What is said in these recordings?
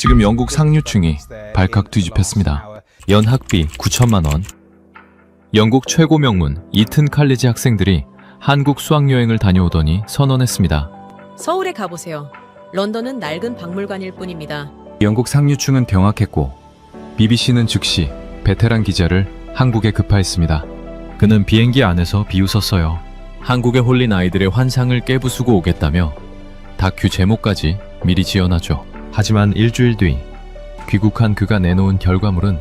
지금 영국 상류층이 발칵 뒤집혔습니다. 연 학비 9천만 원. 영국 최고 명문 이튼 칼리지 학생들이 한국 수학여행을 다녀오더니 선언했습니다. 서울에 가보세요. 런던은 낡은 박물관일 뿐입니다. 영국 상류층은 경악했고 BBC는 즉시 베테랑 기자를 한국에 급파했습니다. 그는 비행기 안에서 비웃었어요. 한국에 홀린 아이들의 환상을 깨부수고 오겠다며 다큐 제목까지 미리 지어놨죠. 하지만 일주일 뒤 귀국한 그가 내놓은 결과물은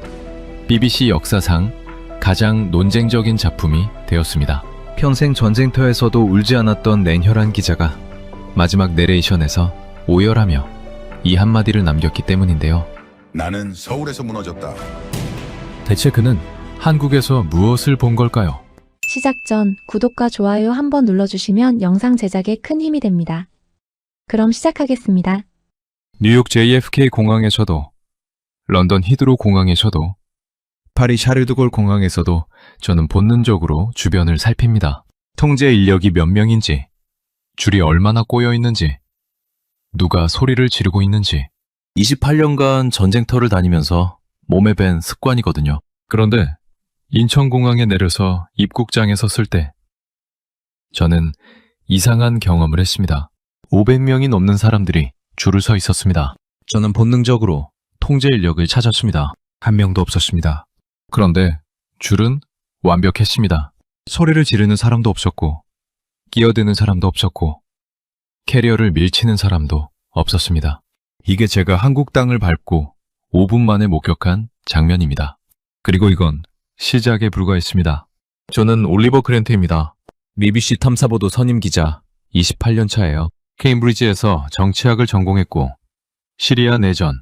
BBC 역사상 가장 논쟁적인 작품이 되었습니다. 평생 전쟁터에서도 울지 않았던 냉혈한 기자가 마지막 내레이션에서 오열하며 이 한마디를 남겼기 때문인데요. 나는 서울에서 무너졌다. 대체 그는 한국에서 무엇을 본 걸까요? 시작 전 구독과 좋아요 한번 눌러주시면 영상 제작에 큰 힘이 됩니다. 그럼 시작하겠습니다. 뉴욕 JFK 공항에서도, 런던 히드로 공항에서도, 파리 샤르드골 공항에서도 저는 본능적으로 주변을 살핍니다. 통제 인력이 몇 명인지, 줄이 얼마나 꼬여 있는지, 누가 소리를 지르고 있는지. 28년간 전쟁터를 다니면서 몸에 밴 습관이거든요. 그런데 인천공항에 내려서 입국장에 섰을 때 저는 이상한 경험을 했습니다. 500명이 넘는 사람들이 줄을 서 있었습니다. 저는 본능적으로 통제 인력을 찾았습니다. 한 명도 없었습니다. 그런데 줄은 완벽했습니다. 소리를 지르는 사람도 없었고, 끼어드는 사람도 없었고, 캐리어를 밀치는 사람도 없었습니다. 이게 제가 한국 땅을 밟고 5분 만에 목격한 장면입니다. 그리고 이건 시작에 불과했습니다. 저는 올리버 그랜트입니다. BBC 탐사보도 선임 기자 28년 차예요. 케임브리지에서 정치학을 전공했고, 시리아 내전,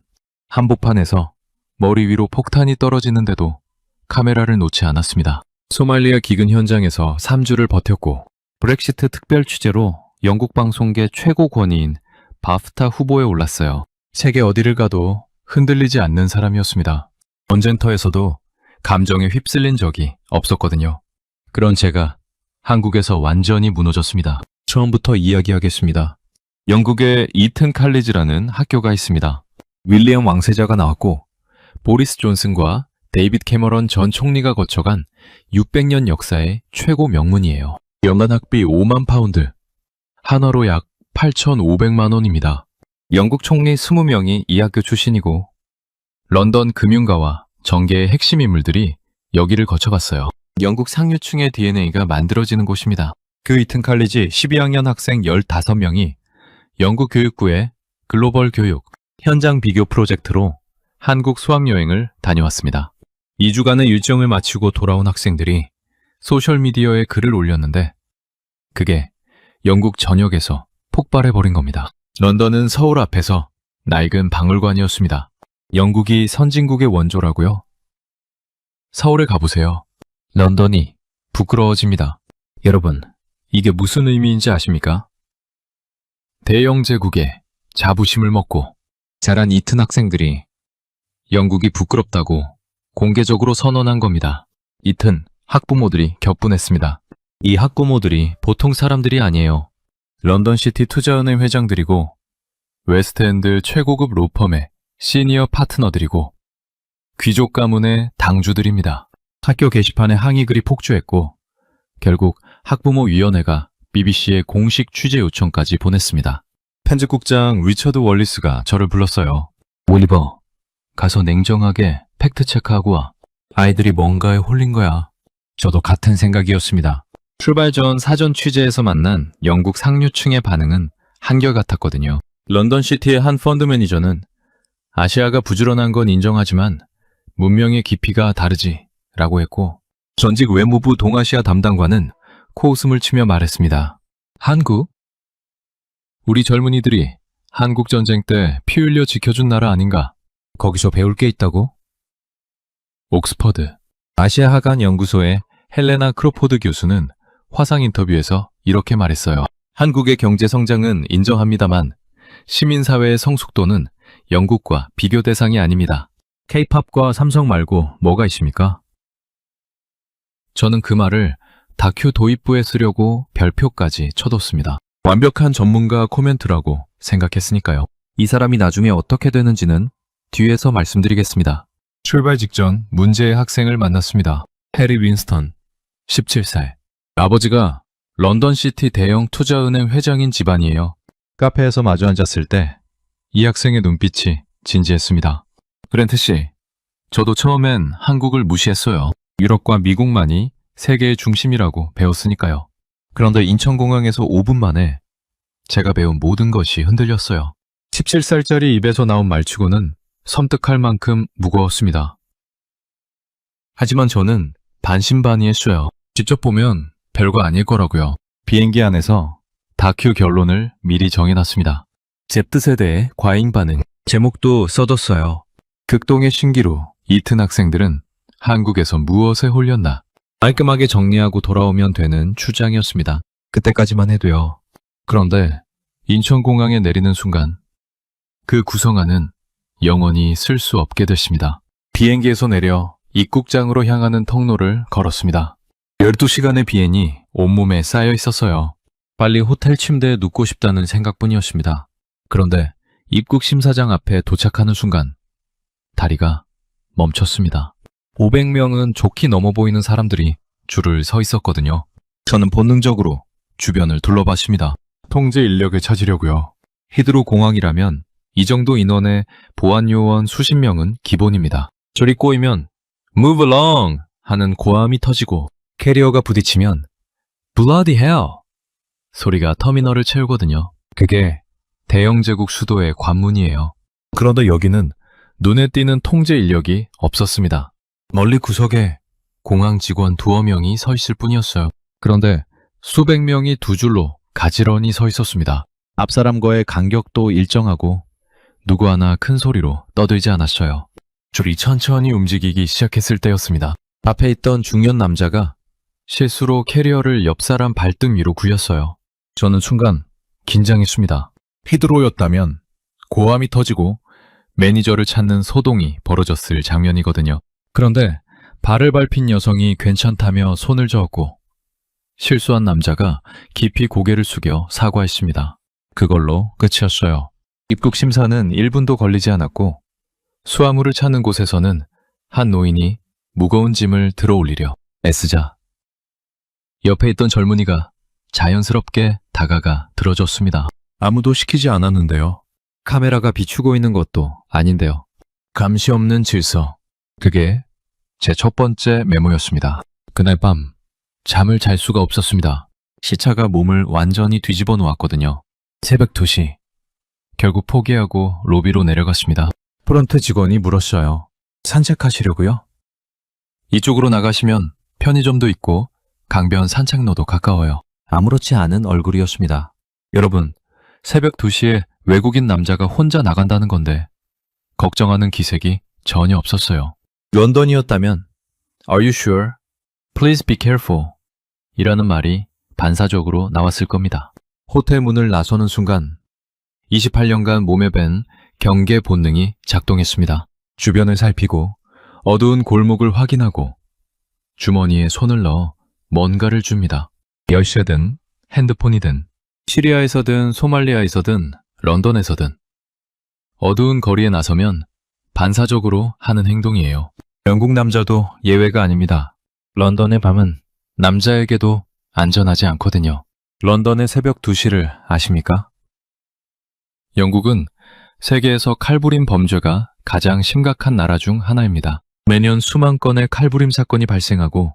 한복판에서 머리 위로 폭탄이 떨어지는데도 카메라를 놓지 않았습니다. 소말리아 기근 현장에서 3주를 버텼고, 브렉시트 특별 취재로 영국 방송계 최고 권위인 바프타 후보에 올랐어요. 세계 어디를 가도 흔들리지 않는 사람이었습니다. 전쟁터에서도 감정에 휩쓸린 적이 없었거든요. 그런 제가 한국에서 완전히 무너졌습니다. 처음부터 이야기하겠습니다. 영국의 이튼 칼리지라는 학교가 있습니다. 윌리엄 왕세자가 나왔고 보리스 존슨과 데이빗 캐머런 전 총리가 거쳐간 600년 역사의 최고 명문이에요. 연간 학비 5만 파운드, 한화로 약 8,500만 원입니다. 영국 총리 20명이 이 학교 출신이고 런던 금융가와 정계의 핵심 인물들이 여기를 거쳐갔어요. 영국 상류층의 DNA가 만들어지는 곳입니다. 그 이튼 칼리지 12학년 학생 15명이 영국 교육부의 글로벌 교육 현장 비교 프로젝트로 한국 수학여행을 다녀왔습니다. 2주간의 일정을 마치고 돌아온 학생들이 소셜미디어에 글을 올렸는데 그게 영국 전역에서 폭발해버린 겁니다. 런던은 서울 앞에서 낡은 박물관이었습니다. 영국이 선진국의 원조라고요? 서울에 가보세요. 런던이 부끄러워집니다. 여러분, 이게 무슨 의미인지 아십니까? 대영 제국의 자부심을 먹고 자란 이튼 학생들이 영국이 부끄럽다고 공개적으로 선언한 겁니다. 이튼 학부모들이 격분했습니다. 이 학부모들이 보통 사람들이 아니에요. 런던시티 투자은행 회장들이고 웨스트엔드 최고급 로펌의 시니어 파트너들이고 귀족 가문의 당주들입니다. 학교 게시판에 항의글이 폭주했고 결국 학부모위원회가 BBC에 공식 취재 요청까지 보냈습니다. 편집국장 리처드 월리스가 저를 불렀어요. 올리버, 가서 냉정하게 팩트체크하고 와. 아이들이 뭔가에 홀린 거야. 저도 같은 생각이었습니다. 출발 전 사전 취재에서 만난 영국 상류층의 반응은 한결같았거든요. 런던시티의 한 펀드 매니저는 아시아가 부지런한 건 인정하지만 문명의 깊이가 다르지 라고 했고 전직 외무부 동아시아 담당관은 코웃음을 치며 말했습니다. 한국? 우리 젊은이들이 한국 전쟁 때 피 흘려 지켜준 나라 아닌가? 거기서 배울 게 있다고? 옥스퍼드 아시아 하간 연구소의 헬레나 크로포드 교수는 화상 인터뷰에서 이렇게 말했어요. 한국의 경제 성장은 인정합니다만 시민사회의 성숙도는 영국과 비교 대상이 아닙니다. K-팝과 삼성 말고 뭐가 있습니까? 저는 그 말을 다큐 도입부에 쓰려고 별표까지 쳐뒀습니다. 완벽한 전문가 코멘트라고 생각했으니까요. 이 사람이 나중에 어떻게 되는지는 뒤에서 말씀드리겠습니다. 출발 직전 문제의 학생을 만났습니다. 해리 윈스턴, 17살. 아버지가 런던시티 대형 투자은행 회장인 집안이에요. 카페에서 마주 앉았을 때 이 학생의 눈빛이 진지했습니다. 브렌트 씨, 저도 처음엔 한국을 무시했어요. 유럽과 미국만이 세계의 중심이라고 배웠으니까요. 그런데 인천공항에서 5분 만에 제가 배운 모든 것이 흔들렸어요. 17살짜리 입에서 나온 말치고는 섬뜩할 만큼 무거웠습니다. 하지만 저는 반신반의했어요. 직접 보면 별거 아닐 거라고요. 비행기 안에서 다큐 결론을 미리 정해놨습니다. Z세대의 과잉 반응. 제목도 써뒀어요. 극동의 신기루, 이튼 학생들은 한국에서 무엇에 홀렸나. 깔끔하게 정리하고 돌아오면 되는 추장이었습니다. 그때까지만 해도요. 그런데 인천공항에 내리는 순간 그 구성안은 영원히 쓸 수 없게 됐습니다. 비행기에서 내려 입국장으로 향하는 통로를 걸었습니다. 12시간의 비행이 온몸에 쌓여 있었어요. 빨리 호텔 침대에 눕고 싶다는 생각뿐이었습니다. 그런데 입국 심사장 앞에 도착하는 순간 다리가 멈췄습니다. 500명은 좋게 넘어 보이는 사람들이 줄을 서 있었거든요. 저는 본능적으로 주변을 둘러봤습니다. 통제 인력을 찾으려고요. 히드로 공항이라면 이 정도 인원의 보안 요원 수십 명은 기본입니다. 줄이 꼬이면 Move along! 하는 고함이 터지고 캐리어가 부딪히면 Bloody hell! 소리가 터미널을 채우거든요. 그게 대영 제국 수도의 관문이에요. 그런데 여기는 눈에 띄는 통제 인력이 없었습니다. 멀리 구석에 공항 직원 두어 명이 서 있을 뿐이었어요. 그런데 수백 명이 두 줄로 가지런히 서 있었습니다. 앞 사람과의 간격도 일정하고 누구 하나 큰 소리로 떠들지 않았어요. 줄이 천천히 움직이기 시작했을 때였습니다. 앞에 있던 중년 남자가 실수로 캐리어를 옆 사람 발등 위로 굴렸어요. 저는 순간 긴장했습니다. 히드로였다면 고함이 터지고 매니저를 찾는 소동이 벌어졌을 장면이거든요. 그런데 발을 밟힌 여성이 괜찮다며 손을 저었고 실수한 남자가 깊이 고개를 숙여 사과했습니다. 그걸로 끝이었어요. 입국 심사는 1분도 걸리지 않았고 수화물을 찾는 곳에서는 한 노인이 무거운 짐을 들어 올리려 애쓰자 옆에 있던 젊은이가 자연스럽게 다가가 들어줬습니다. 아무도 시키지 않았는데요. 카메라가 비추고 있는 것도 아닌데요. 감시 없는 질서. 그게 제 첫 번째 메모였습니다. 그날 밤 잠을 잘 수가 없었습니다. 시차가 몸을 완전히 뒤집어 놓았거든요. 새벽 2시. 결국 포기하고 로비로 내려갔습니다. 프런트 직원이 물었어요. 산책하시려고요? 이쪽으로 나가시면 편의점도 있고 강변 산책로도 가까워요. 아무렇지 않은 얼굴이었습니다. 여러분, 새벽 2시에 외국인 남자가 혼자 나간다는 건데 걱정하는 기색이 전혀 없었어요. 런던이었다면 Are you sure? Please be careful. 이라는 말이 반사적으로 나왔을 겁니다. 호텔 문을 나서는 순간 28년간 몸에 밴 경계 본능이 작동했습니다. 주변을 살피고 어두운 골목을 확인하고 주머니에 손을 넣어 뭔가를 줍니다. 열쇠든 핸드폰이든 시리아에서든 소말리아에서든 런던에서든 어두운 거리에 나서면 반사적으로 하는 행동이에요. 영국 남자도 예외가 아닙니다. 런던의 밤은 남자에게도 안전하지 않거든요. 런던의 새벽 2시를 아십니까? 영국은 세계에서 칼부림 범죄가 가장 심각한 나라 중 하나입니다. 매년 수만 건의 칼부림 사건이 발생하고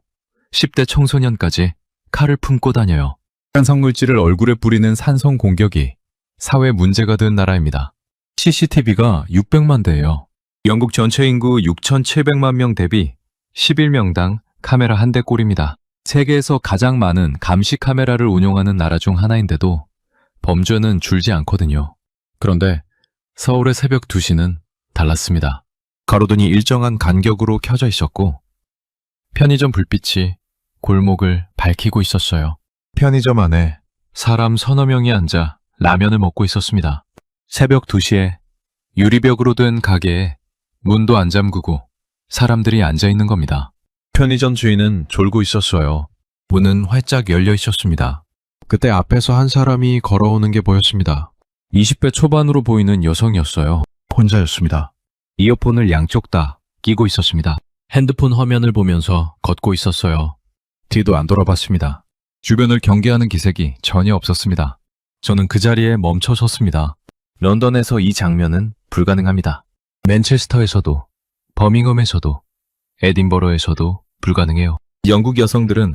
10대 청소년까지 칼을 품고 다녀요. 산성물질을 얼굴에 뿌리는 산성 공격이 사회 문제가 된 나라입니다. CCTV가 600만 대예요. 영국 전체 인구 6,700만 명 대비 11명당 카메라 한 대 꼴입니다. 세계에서 가장 많은 감시 카메라를 운용하는 나라 중 하나인데도 범죄는 줄지 않거든요. 그런데 서울의 새벽 2시는 달랐습니다. 가로등이 일정한 간격으로 켜져 있었고 편의점 불빛이 골목을 밝히고 있었어요. 편의점 안에 사람 서너 명이 앉아 라면을 먹고 있었습니다. 새벽 2시에 유리벽으로 된 가게에 문도 안 잠그고 사람들이 앉아 있는 겁니다. 편의점 주인은 졸고 있었어요. 문은 활짝 열려 있었습니다. 그때 앞에서 한 사람이 걸어오는 게 보였습니다. 20대 초반으로 보이는 여성이었어요. 혼자였습니다. 이어폰을 양쪽 다 끼고 있었습니다. 핸드폰 화면을 보면서 걷고 있었어요. 뒤도 안 돌아봤습니다. 주변을 경계하는 기색이 전혀 없었습니다. 저는 그 자리에 멈춰 섰습니다. 런던에서 이 장면은 불가능합니다. 맨체스터에서도, 버밍엄에서도, 에딘버러에서도 불가능해요. 영국 여성들은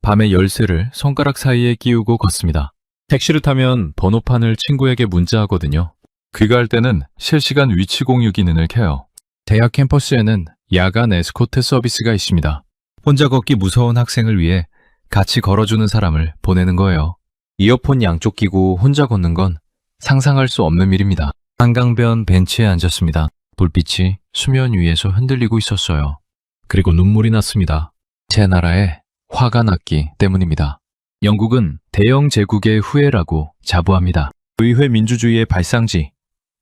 밤에 열쇠를 손가락 사이에 끼우고 걷습니다. 택시를 타면 번호판을 친구에게 문자하거든요. 귀가할 때는 실시간 위치 공유 기능을 켜요. 대학 캠퍼스에는 야간 에스코트 서비스가 있습니다. 혼자 걷기 무서운 학생을 위해 같이 걸어주는 사람을 보내는 거예요. 이어폰 양쪽 끼고 혼자 걷는 건 상상할 수 없는 일입니다. 한강변 벤치에 앉았습니다. 불빛이 수면 위에서 흔들리고 있었어요. 그리고 눈물이 났습니다. 제 나라에 화가 났기 때문입니다. 영국은 대영 제국의 후예라고 자부합니다. 의회 민주주의의 발상지,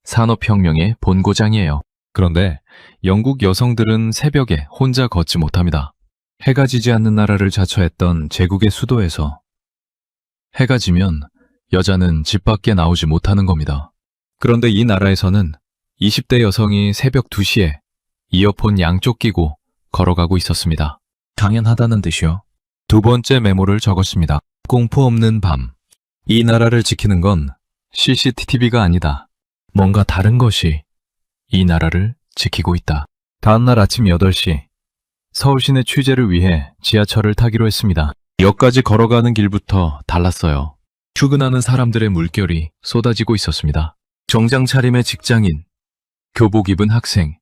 산업혁명의 본고장이에요. 그런데 영국 여성들은 새벽에 혼자 걷지 못합니다. 해가 지지 않는 나라를 자처했던 제국의 수도에서 해가 지면 여자는 집 밖에 나오지 못하는 겁니다. 그런데 이 나라에서는 20대 여성이 새벽 2시에 이어폰 양쪽 끼고 걸어가고 있었습니다. 당연하다는 듯이요. 두 번째 메모를 적었습니다. 공포 없는 밤. 이 나라를 지키는 건 CCTV가 아니다. 뭔가 다른 것이 이 나라를 지키고 있다. 다음날 아침 8시, 서울 시내 취재를 위해 지하철을 타기로 했습니다. 역까지 걸어가는 길부터 달랐어요. 출근하는 사람들의 물결이 쏟아지고 있었습니다. 정장 차림의 직장인, 교복 입은 학생,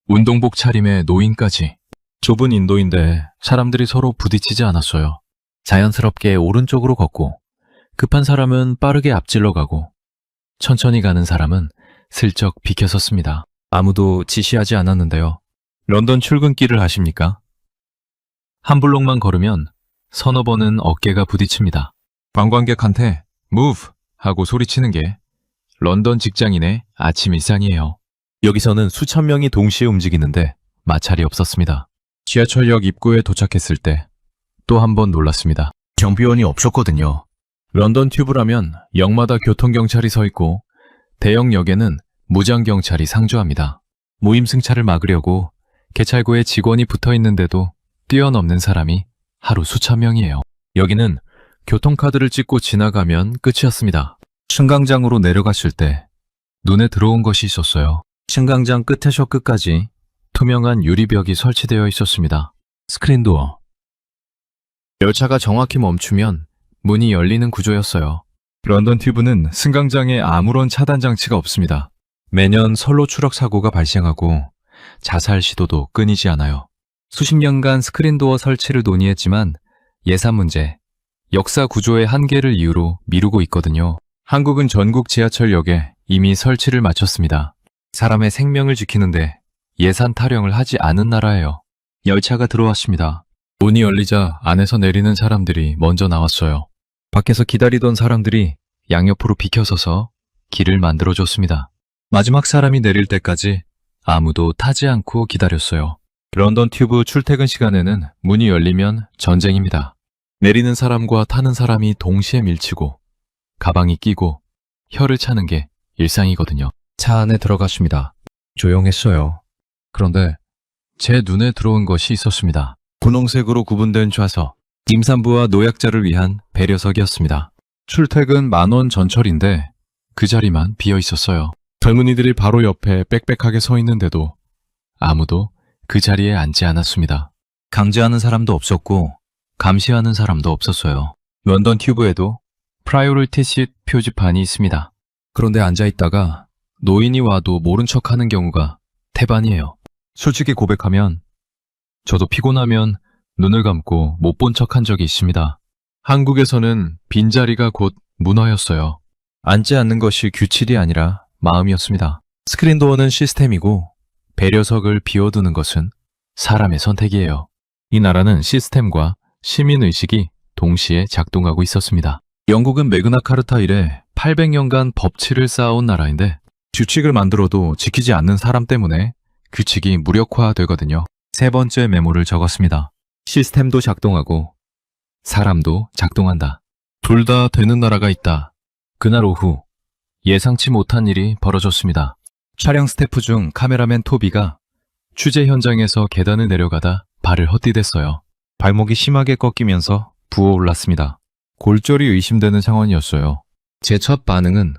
운동복 차림의 노인까지. 좁은 인도인데 사람들이 서로 부딪히지 않았어요. 자연스럽게 오른쪽으로 걷고, 급한 사람은 빠르게 앞질러 가고, 천천히 가는 사람은 슬쩍 비켜섰습니다. 아무도 지시하지 않았는데요. 런던 출근길을 아십니까? 한 블록만 걸으면 서너 번은 어깨가 부딪힙니다. 관광객한테 move 하고 소리치는 게 런던 직장인의 아침 일상이에요. 여기서는 수천 명이 동시에 움직이는데 마찰이 없었습니다. 지하철역 입구에 도착했을 때 또 한 번 놀랐습니다. 경비원이 없었거든요. 런던 튜브라면 역마다 교통경찰이 서 있고 대형역에는 무장경찰이 상주합니다. 무임승차를 막으려고 개찰구에 직원이 붙어 있는데도 뛰어넘는 사람이 하루 수천 명이에요. 여기는 교통카드를 찍고 지나가면 끝이었습니다. 승강장으로 내려갔을 때 눈에 들어온 것이 있었어요. 승강장 끝에서 끝까지 투명한 유리벽이 설치되어 있었습니다. 스크린도어. 열차가 정확히 멈추면 문이 열리는 구조였어요. 런던 튜브는 승강장에 아무런 차단 장치가 없습니다. 매년 선로 추락 사고가 발생하고 자살 시도도 끊이지 않아요. 수십 년간 스크린도어 설치를 논의했지만 예산 문제, 역사 구조의 한계를 이유로 미루고 있거든요. 한국은 전국 지하철역에 이미 설치를 마쳤습니다. 사람의 생명을 지키는데 예산 타령을 하지 않은 나라예요. 열차가 들어왔습니다. 문이 열리자 안에서 내리는 사람들이 먼저 나왔어요. 밖에서 기다리던 사람들이 양옆으로 비켜서서 길을 만들어줬습니다. 마지막 사람이 내릴 때까지 아무도 타지 않고 기다렸어요. 런던 튜브 출퇴근 시간에는 문이 열리면 전쟁입니다. 내리는 사람과 타는 사람이 동시에 밀치고 가방이 끼고 혀를 차는 게 일상이거든요. 차 안에 들어갔습니다. 조용했어요. 그런데 제 눈에 들어온 것이 있었습니다. 분홍색으로 구분된 좌석, 임산부와 노약자를 위한 배려석이었습니다. 출퇴근 10,000원 전철인데 그 자리만 비어 있었어요. 젊은이들이 바로 옆에 빽빽하게 서 있는데도 아무도 그 자리에 앉지 않았습니다. 강제하는 사람도 없었고 감시하는 사람도 없었어요. 런던 튜브에도 프라이오리티 씰 표지판이 있습니다. 그런데 앉아있다가 노인이 와도 모른 척하는 경우가 태반이에요. 솔직히 고백하면 저도 피곤하면 눈을 감고 못 본 척한 적이 있습니다. 한국에서는 빈자리가 곧 문화였어요. 앉지 않는 것이 규칙이 아니라 마음이었습니다. 스크린도어는 시스템이고 배려석을 비워두는 것은 사람의 선택이에요. 이 나라는 시스템과 시민의식이 동시에 작동하고 있었습니다. 영국은 매그나카르타 이래 800년간 법치를 쌓아온 나라인데 규칙을 만들어도 지키지 않는 사람 때문에 규칙이 무력화되거든요. 세 번째 메모를 적었습니다. 시스템도 작동하고 사람도 작동한다. 둘 다 되는 나라가 있다. 그날 오후 예상치 못한 일이 벌어졌습니다. 촬영 스태프 중 카메라맨 토비가 취재 현장에서 계단을 내려가다 발을 헛디뎠어요. 발목이 심하게 꺾이면서 부어올랐습니다. 골절이 의심되는 상황이었어요. 제 첫 반응은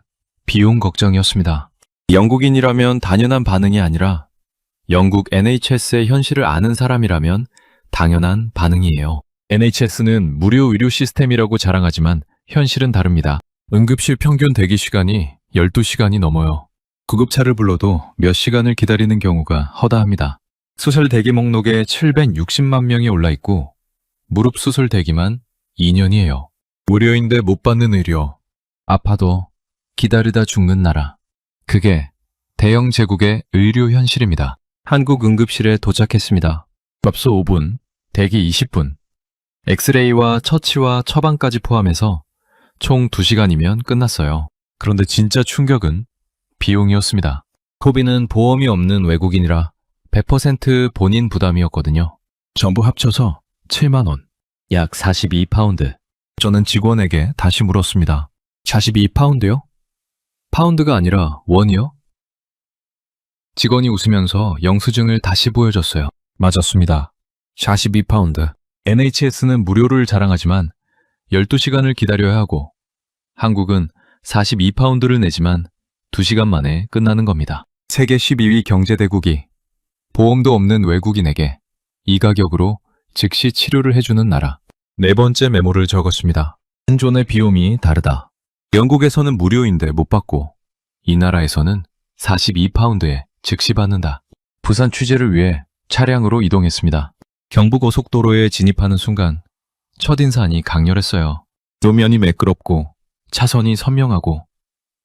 비용 걱정이었습니다. 영국인이라면 당연한 반응이 아니라 영국 NHS의 현실을 아는 사람이라면 당연한 반응이에요. NHS는 무료 의료 시스템이라고 자랑하지만 현실은 다릅니다. 응급실 평균 대기 시간이 12시간이 넘어요. 구급차를 불러도 몇 시간을 기다리는 경우가 허다합니다. 수술 대기 목록에 760만 명이 올라 있고 무릎 수술 대기만 2년이에요. 무료인데 못 받는 의료. 아파도 기다리다 죽는 나라. 그게 대영 제국의 의료 현실입니다. 한국 응급실에 도착했습니다. 접수 5분, 대기 20분. 엑스레이와 처치와 처방까지 포함해서 총 2시간이면 끝났어요. 그런데 진짜 충격은 비용이었습니다. 토비는 보험이 없는 외국인이라 100% 본인 부담이었거든요. 전부 합쳐서 7만 원, 약 42파운드. 저는 직원에게 다시 물었습니다. 42파운드요? 파운드가 아니라 원이요? 직원이 웃으면서 영수증을 다시 보여줬어요. 맞았습니다. 42파운드. NHS는 무료를 자랑하지만 12시간을 기다려야 하고 한국은 42파운드를 내지만 2시간 만에 끝나는 겁니다. 세계 12위 경제대국이 보험도 없는 외국인에게 이 가격으로 즉시 치료를 해주는 나라. 네 번째 메모를 적었습니다. 생존의 비용이 다르다. 영국에서는 무료인데 못 받고 이 나라에서는 42파운드에 즉시 받는다. 부산 취재를 위해 차량으로 이동했습니다. 경부고속도로에 진입하는 순간 첫인상이 강렬했어요. 도면이 매끄럽고 차선이 선명하고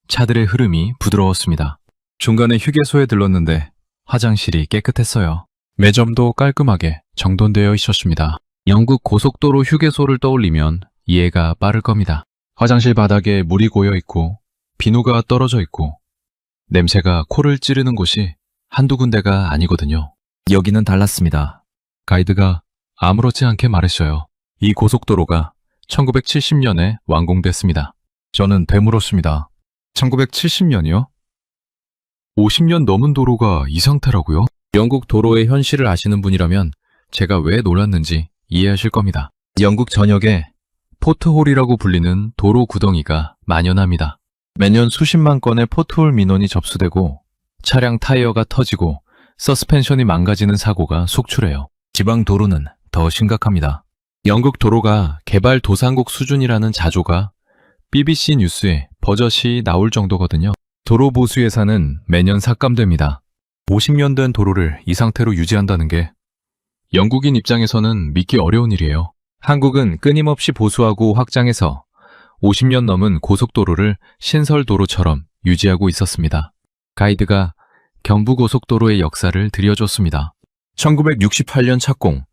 차들의 흐름이 부드러웠습니다. 중간에 휴게소에 들렀는데 화장실이 깨끗했어요. 매점도 깔끔하게 정돈되어 있었습니다. 영국 고속도로 휴게소를 떠올리면 이해가 빠를 겁니다. 화장실 바닥에 물이 고여 있고 비누가 떨어져 있고 냄새가 코를 찌르는 곳이 한두 군데가 아니거든요. 여기는 달랐습니다. 가이드가 아무렇지 않게 말했어요. 이 고속도로가 1970년에 완공됐습니다. 저는 되물었습니다. 1970년이요? 50년 넘은 도로가 이 상태라고요? 영국 도로의 현실을 아시는 분이라면 제가 왜 놀랐는지 이해하실 겁니다. 영국 전역에 포트홀이라고 불리는 도로 구덩이가 만연합니다. 매년 수십만 건의 포트홀 민원이 접수되고 차량 타이어가 터지고 서스펜션이 망가지는 사고가 속출해요. 지방 도로는 더 심각합니다. 영국 도로가 개발도상국 수준이라는 자조가 BBC 뉴스에 버젓이 나올 정도거든요. 도로 보수 예산은 매년 삭감됩니다. 50년 된 도로를 이 상태로 유지한다는 게 영국인 입장에서는 믿기 어려운 일이에요. 한국은 끊임없이 보수하고 확장해서 50년 넘은 고속도로를 신설도로처럼 유지하고 있었습니다. 가이드가 경부고속도로의 역사를 들려줬습니다. 1968년 착공,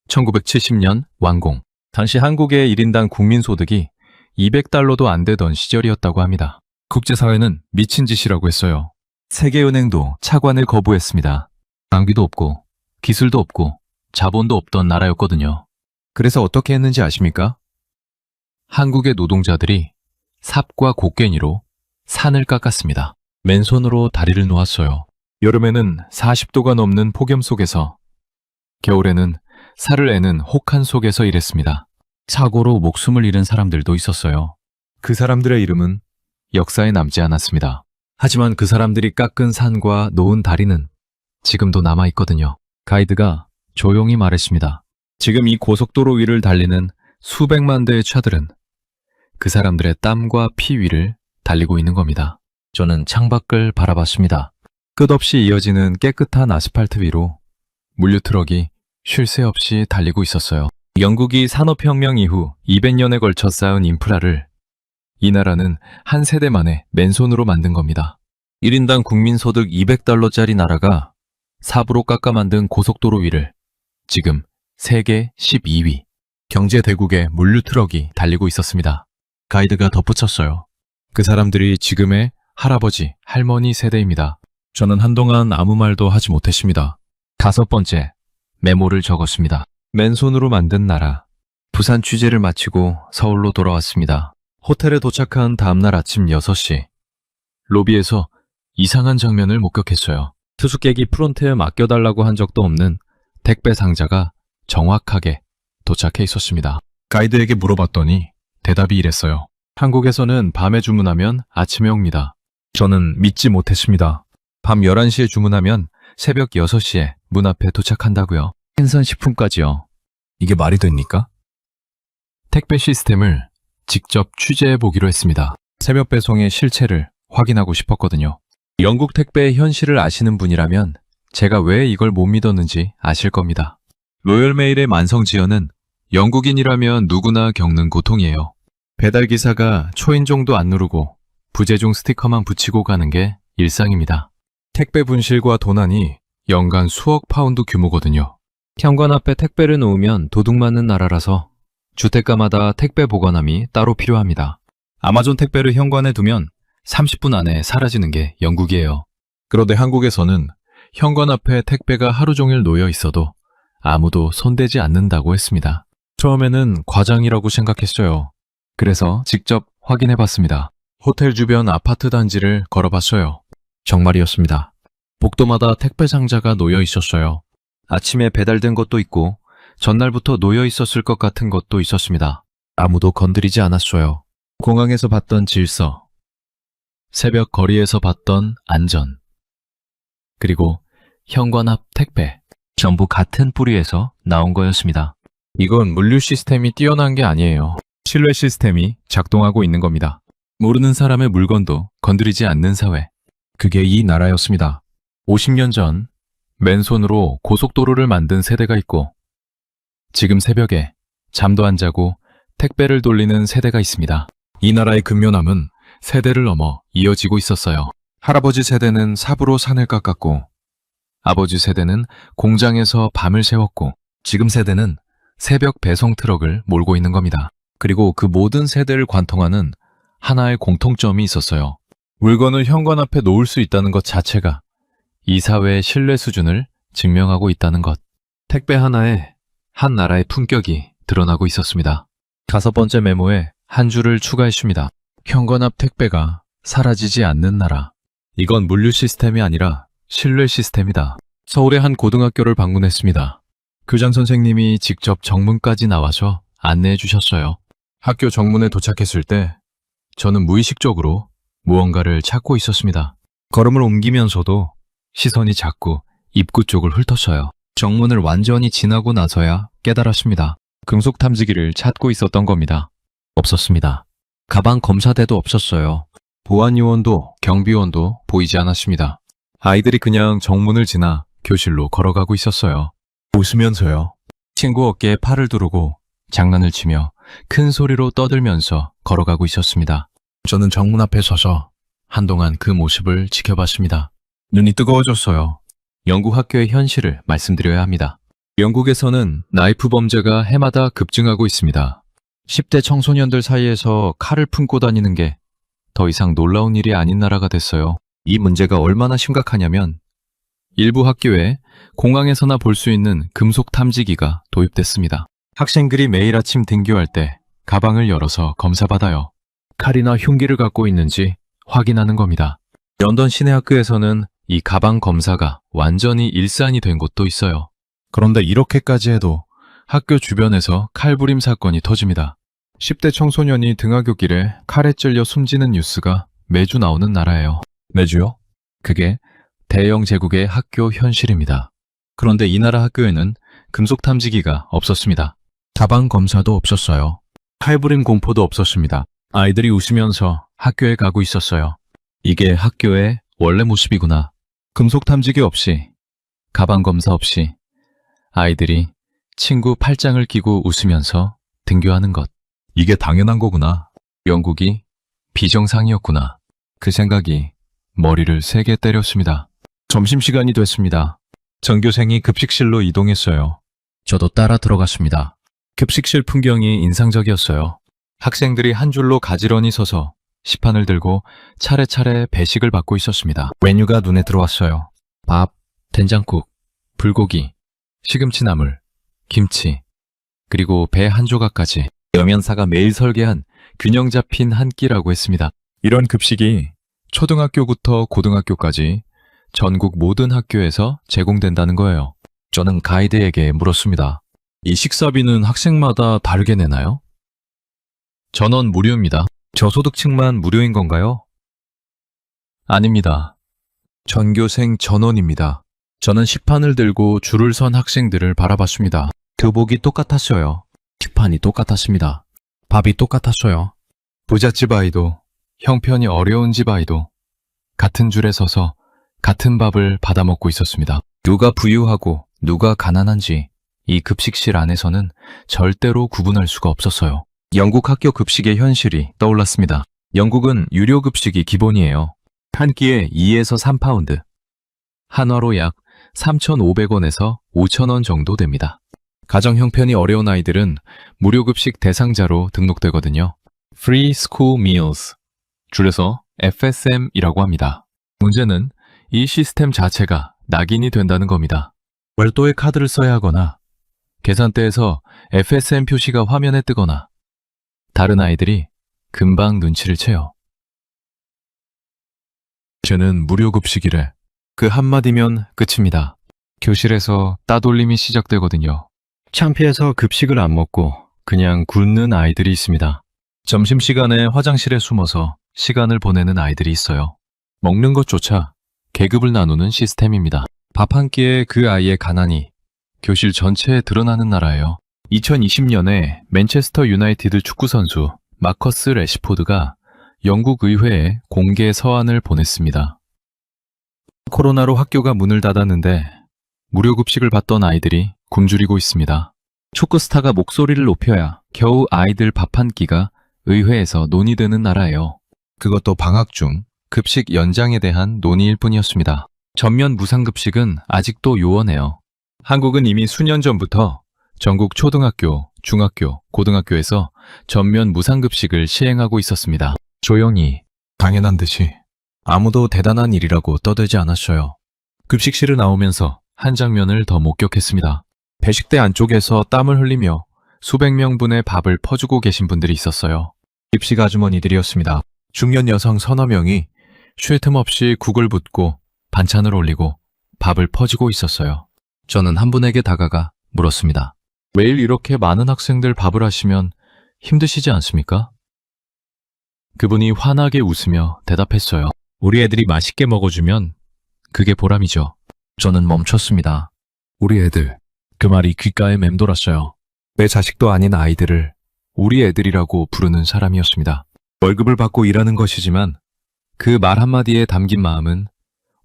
1970년 완공. 당시 한국의 1인당 국민소득이 200달러도 안 되던 시절이었다고 합니다. 국제사회는 미친 짓이라고 했어요. 세계은행도 차관을 거부했습니다. 장비도 없고 기술도 없고 자본도 없던 나라였거든요. 그래서 어떻게 했는지 아십니까? 한국의 노동자들이 삽과 곡괭이로 산을 깎았습니다. 맨손으로 다리를 놓았어요. 여름에는 40도가 넘는 폭염 속에서, 겨울에는 살을 애는 혹한 속에서 일했습니다. 사고로 목숨을 잃은 사람들도 있었어요. 그 사람들의 이름은 역사에 남지 않았습니다. 하지만 그 사람들이 깎은 산과 놓은 다리는 지금도 남아있거든요. 가이드가 조용히 말했습니다. 지금 이 고속도로 위를 달리는 수백만 대의 차들은 그 사람들의 땀과 피 위를 달리고 있는 겁니다. 저는 창밖을 바라봤습니다. 끝없이 이어지는 깨끗한 아스팔트 위로 물류트럭이 쉴 새 없이 달리고 있었어요. 영국이 산업혁명 이후 200년에 걸쳐 쌓은 인프라를 이 나라는 한 세대 만에 맨손으로 만든 겁니다. 1인당 국민소득 200달러짜리 나라가 삽으로 깎아 만든 고속도로 위를 지금 세계 12위 경제대국의 물류트럭이 달리고 있었습니다. 가이드가 덧붙였어요. 그 사람들이 지금의 할아버지, 할머니 세대입니다. 저는 한동안 아무 말도 하지 못했습니다. 5번째, 메모를 적었습니다. 맨손으로 만든 나라. 부산 취재를 마치고 서울로 돌아왔습니다. 호텔에 도착한 다음날 아침 6시. 로비에서 이상한 장면을 목격했어요. 수수께끼 프론트에 맡겨달라고 한 적도 없는 택배 상자가 정확하게 도착해 있었습니다. 가이드에게 물어봤더니 대답이 이랬어요. 한국에서는 밤에 주문하면 아침에 옵니다. 저는 믿지 못했습니다. 밤 11시에 주문하면 새벽 6시에 문 앞에 도착한다고요. 신선식품까지요. 이게 말이 됩니까? 택배 시스템을 직접 취재해 보기로 했습니다. 새벽 배송의 실체를 확인하고 싶었거든요. 영국 택배의 현실을 아시는 분이라면 제가 왜 이걸 못 믿었는지 아실 겁니다. 로열메일의 만성지연은 영국인이라면 누구나 겪는 고통이에요. 배달기사가 초인종도 안 누르고 부재중 스티커만 붙이고 가는 게 일상입니다. 택배 분실과 도난이 연간 수억 파운드 규모거든요. 현관 앞에 택배를 놓으면 도둑 맞는 나라라서 주택가마다 택배 보관함이 따로 필요합니다. 아마존 택배를 현관에 두면 30분 안에 사라지는 게 영국이에요. 그런데 한국에서는 현관 앞에 택배가 하루 종일 놓여 있어도 아무도 손대지 않는다고 했습니다. 처음에는 과장이라고 생각했어요. 그래서 직접 확인해봤습니다. 호텔 주변 아파트 단지를 걸어봤어요. 정말이었습니다. 복도마다 택배 상자가 놓여 있었어요. 아침에 배달된 것도 있고 전날부터 놓여 있었을 것 같은 것도 있었습니다. 아무도 건드리지 않았어요. 공항에서 봤던 질서, 새벽 거리에서 봤던 안전, 그리고 현관 앞 택배, 전부 같은 뿌리에서 나온 거였습니다. 이건 물류 시스템이 뛰어난 게 아니에요. 신뢰 시스템이 작동하고 있는 겁니다. 모르는 사람의 물건도 건드리지 않는 사회. 그게 이 나라였습니다. 50년 전 맨손으로 고속도로를 만든 세대가 있고 지금 새벽에 잠도 안 자고 택배를 돌리는 세대가 있습니다. 이 나라의 근면함은 세대를 넘어 이어지고 있었어요. 할아버지 세대는 삽으로 산을 깎았고 아버지 세대는 공장에서 밤을 새웠고 지금 세대는 새벽 배송 트럭을 몰고 있는 겁니다. 그리고 그 모든 세대를 관통하는 하나의 공통점이 있었어요. 물건을 현관 앞에 놓을 수 있다는 것 자체가 이 사회의 신뢰 수준을 증명하고 있다는 것. 택배 하나에 한 나라의 품격이 드러나고 있었습니다. 5번째 메모에 한 줄을 추가했습니다. 현관 앞 택배가 사라지지 않는 나라. 이건 물류 시스템이 아니라 신뢰 시스템이다. 서울의 한 고등학교를 방문했습니다. 교장 선생님이 직접 정문까지 나와서 안내해 주셨어요. 학교 정문에 도착했을 때 저는 무의식적으로 무언가를 찾고 있었습니다. 걸음을 옮기면서도 시선이 자꾸 입구 쪽을 훑었어요. 정문을 완전히 지나고 나서야 깨달았습니다. 금속 탐지기를 찾고 있었던 겁니다. 없었습니다. 가방 검사대도 없었어요. 보안요원도 경비원도 보이지 않았습니다. 아이들이 그냥 정문을 지나 교실로 걸어가고 있었어요. 웃으면서요. 친구 어깨에 팔을 두르고 장난을 치며 큰 소리로 떠들면서 걸어가고 있었습니다. 저는 정문 앞에 서서 한동안 그 모습을 지켜봤습니다. 눈이 뜨거워졌어요. 영국 학교의 현실을 말씀드려야 합니다. 영국에서는 나이프 범죄가 해마다 급증하고 있습니다. 10대 청소년들 사이에서 칼을 품고 다니는 게 더 이상 놀라운 일이 아닌 나라가 됐어요. 이 문제가 얼마나 심각하냐면 일부 학교에 공항에서나 볼 수 있는 금속 탐지기가 도입됐습니다. 학생들이 매일 아침 등교할 때 가방을 열어서 검사받아요. 칼이나 흉기를 갖고 있는지 확인하는 겁니다. 런던 시내 학교에서는 이 가방 검사가 완전히 일상이 된 곳도 있어요. 그런데 이렇게까지 해도 학교 주변에서 칼부림 사건이 터집니다. 10대 청소년이 등하굣길에 칼에 찔려 숨지는 뉴스가 매주 나오는 나라예요. 매주요? 그게 대영 제국의 학교 현실입니다. 그런데 이 나라 학교에는 금속 탐지기가 없었습니다. 가방 검사도 없었어요. 칼부림 공포도 없었습니다. 아이들이 웃으면서 학교에 가고 있었어요. 이게 학교의 원래 모습이구나. 금속 탐지기 없이, 가방 검사 없이 아이들이 친구 팔짱을 끼고 웃으면서 등교하는 것. 이게 당연한 거구나. 영국이 비정상이었구나. 그 생각이 머리를 세게 때렸습니다. 점심시간이 됐습니다. 전교생이 급식실로 이동했어요. 저도 따라 들어갔습니다. 급식실 풍경이 인상적이었어요. 학생들이 한 줄로 가지런히 서서 시판을 들고 차례차례 배식을 받고 있었습니다. 메뉴가 눈에 들어왔어요. 밥, 된장국, 불고기, 시금치 나물, 김치, 그리고 배 한 조각까지. 여면사가 매일 설계한 균형 잡힌 한 끼라고 했습니다. 이런 급식이 초등학교부터 고등학교까지 전국 모든 학교에서 제공된다는 거예요. 저는 가이드에게 물었습니다. 이 식사비는 학생마다 다르게 내나요? 전원 무료입니다. 저소득층만 무료인 건가요? 아닙니다. 전교생 전원입니다. 저는 식판을 들고 줄을 선 학생들을 바라봤습니다. 교복이 똑같았어요. 식판이 똑같았습니다. 밥이 똑같았어요. 부잣집 아이도 형편이 어려운 집 아이도 같은 줄에 서서 같은 밥을 받아 먹고 있었습니다. 누가 부유하고 누가 가난한지 이 급식실 안에서는 절대로 구분할 수가 없었어요. 영국 학교 급식의 현실이 떠올랐습니다. 영국은 유료 급식이 기본이에요. 한 끼에 2에서 3파운드. 한화로 약 3,500원에서 5,000원 정도 됩니다. 가정 형편이 어려운 아이들은 무료 급식 대상자로 등록되거든요. Free School Meals, 줄여서 FSM이라고 합니다. 문제는 이 시스템 자체가 낙인이 된다는 겁니다. 별도의 카드를 써야 하거나 계산대에서 FSM 표시가 화면에 뜨거나 다른 아이들이 금방 눈치를 채요. 쟤는 무료 급식이래. 그 한마디면 끝입니다. 교실에서 따돌림이 시작되거든요. 창피해서 급식을 안 먹고 그냥 굶는 아이들이 있습니다. 점심시간에 화장실에 숨어서 시간을 보내는 아이들이 있어요. 먹는 것조차 계급을 나누는 시스템입니다. 밥 한 끼에 그 아이의 가난이 교실 전체에 드러나는 나라예요. 2020년에 맨체스터 유나이티드 축구선수 마커스 레시포드가 영국 의회에 공개 서한을 보냈습니다. 코로나로 학교가 문을 닫았는데 무료 급식을 받던 아이들이 굶주리고 있습니다. 축구 스타가 목소리를 높여야 겨우 아이들 밥 한 끼가 의회에서 논의되는 나라예요. 그것도 방학 중 급식 연장에 대한 논의일 뿐이었습니다. 전면 무상급식은 아직도 요원해요. 한국은 이미 수년 전부터 전국 초등학교, 중학교, 고등학교에서 전면 무상급식을 시행하고 있었습니다. 조용히, 당연한 듯이 아무도 대단한 일이라고 떠들지 않았어요. 급식실을 나오면서 한 장면을 더 목격했습니다. 배식대 안쪽에서 땀을 흘리며 수백 명분의 밥을 퍼주고 계신 분들이 있었어요. 입식 아주머니들이었습니다. 중년 여성 서너 명이 쉴 틈 없이 국을 붓고 반찬을 올리고 밥을 퍼주고 있었어요. 저는 한 분에게 다가가 물었습니다. 매일 이렇게 많은 학생들 밥을 하시면 힘드시지 않습니까? 그분이 환하게 웃으며 대답했어요. 우리 애들이 맛있게 먹어주면 그게 보람이죠. 저는 멈췄습니다. 우리 애들. 그 말이 귓가에 맴돌았어요. 내 자식도 아닌 아이들을 우리 애들이라고 부르는 사람이었습니다. 월급을 받고 일하는 것이지만 그 말 한마디에 담긴 마음은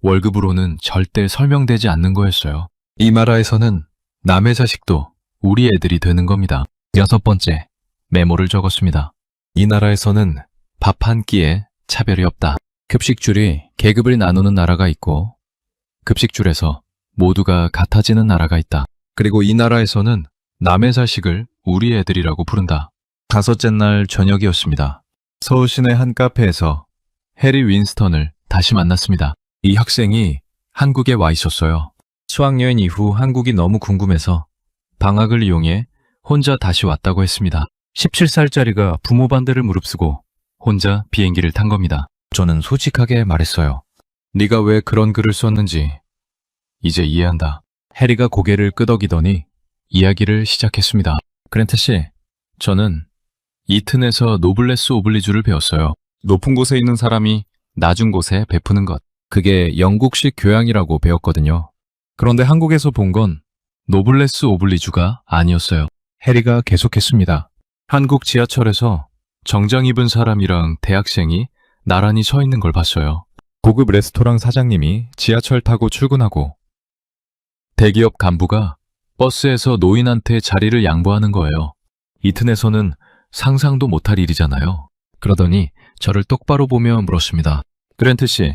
월급으로는 절대 설명되지 않는 거였어요. 이 나라에서는 남의 자식도 우리 애들이 되는 겁니다. 6번째, 메모를 적었습니다. 이 나라에서는 밥 한 끼에 차별이 없다. 급식줄이 계급을 나누는 나라가 있고 급식줄에서 모두가 같아지는 나라가 있다. 그리고 이 나라에서는 남의 자식을 우리 애들이라고 부른다. 5째 날 저녁이었습니다. 서울 시내 한 카페에서 해리 윈스턴을 다시 만났습니다. 이 학생이 한국에 와 있었어요. 수학여행 이후 한국이 너무 궁금해서 방학을 이용해 혼자 다시 왔다고 했습니다. 17살짜리가 부모 반대를 무릅쓰고 혼자 비행기를 탄 겁니다. 저는 솔직하게 말했어요. 네가 왜 그런 글을 썼는지 이제 이해한다. 해리가 고개를 끄덕이더니 이야기를 시작했습니다. 그랜트 씨, 저는 이튼에서 노블레스 오블리주를 배웠어요. 높은 곳에 있는 사람이 낮은 곳에 베푸는 것. 그게 영국식 교양이라고 배웠거든요. 그런데 한국에서 본 건 노블레스 오블리주가 아니었어요. 해리가 계속했습니다. 한국 지하철에서 정장 입은 사람이랑 대학생이 나란히 서 있는 걸 봤어요. 고급 레스토랑 사장님이 지하철 타고 출근하고 대기업 간부가 버스에서 노인한테 자리를 양보하는 거예요. 이튼에서는 상상도 못할 일이잖아요. 그러더니 저를 똑바로 보며 물었습니다. 그랜트 씨,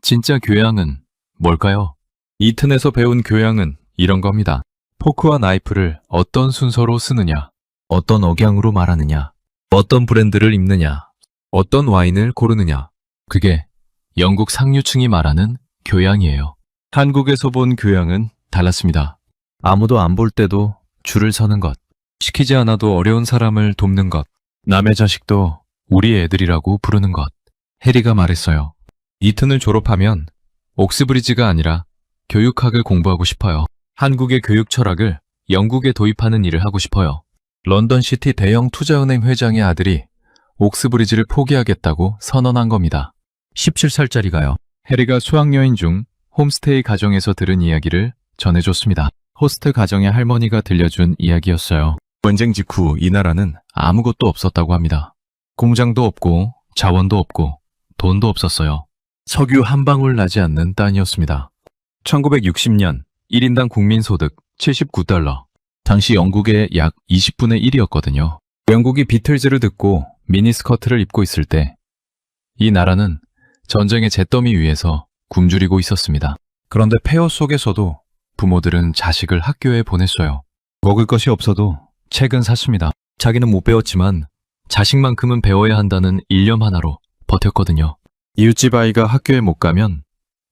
진짜 교양은 뭘까요? 이튼에서 배운 교양은 이런 겁니다. 포크와 나이프를 어떤 순서로 쓰느냐, 어떤 억양으로 말하느냐, 어떤 브랜드를 입느냐, 어떤 와인을 고르느냐. 그게 영국 상류층이 말하는 교양이에요. 한국에서 본 교양은 달랐습니다. 아무도 안 볼 때도 줄을 서는 것, 시키지 않아도 어려운 사람을 돕는 것, 남의 자식도 우리 애들이라고 부르는 것. 해리가 말했어요. 이튼을 졸업하면 옥스브리지가 아니라 교육학을 공부하고 싶어요. 한국의 교육 철학을 영국에 도입하는 일을 하고 싶어요. 런던시티 대형 투자은행 회장의 아들이 옥스브리지를 포기하겠다고 선언한 겁니다. 17살짜리가요. 해리가 수학여행 중 홈스테이 가정에서 들은 이야기를 전해줬습니다. 호스트 가정의 할머니가 들려준 이야기였어요. 전쟁 직후 이 나라는 아무것도 없었다고 합니다. 공장도 없고 자원도 없고 돈도 없었어요. 석유 한 방울 나지 않는 땅이었습니다. 1960년 1인당 국민소득 79달러. 당시 영국의 약 20분의 1이었거든요. 영국이 비틀즈를 듣고 미니스커트를 입고 있을 때 이 나라는 전쟁의 잿더미 위에서 굶주리고 있었습니다. 그런데 폐허 속에서도 부모들은 자식을 학교에 보냈어요. 먹을 것이 없어도 책은 샀습니다. 자기는 못 배웠지만 자식만큼은 배워야 한다는 일념 하나로 버텼거든요. 이웃집 아이가 학교에 못 가면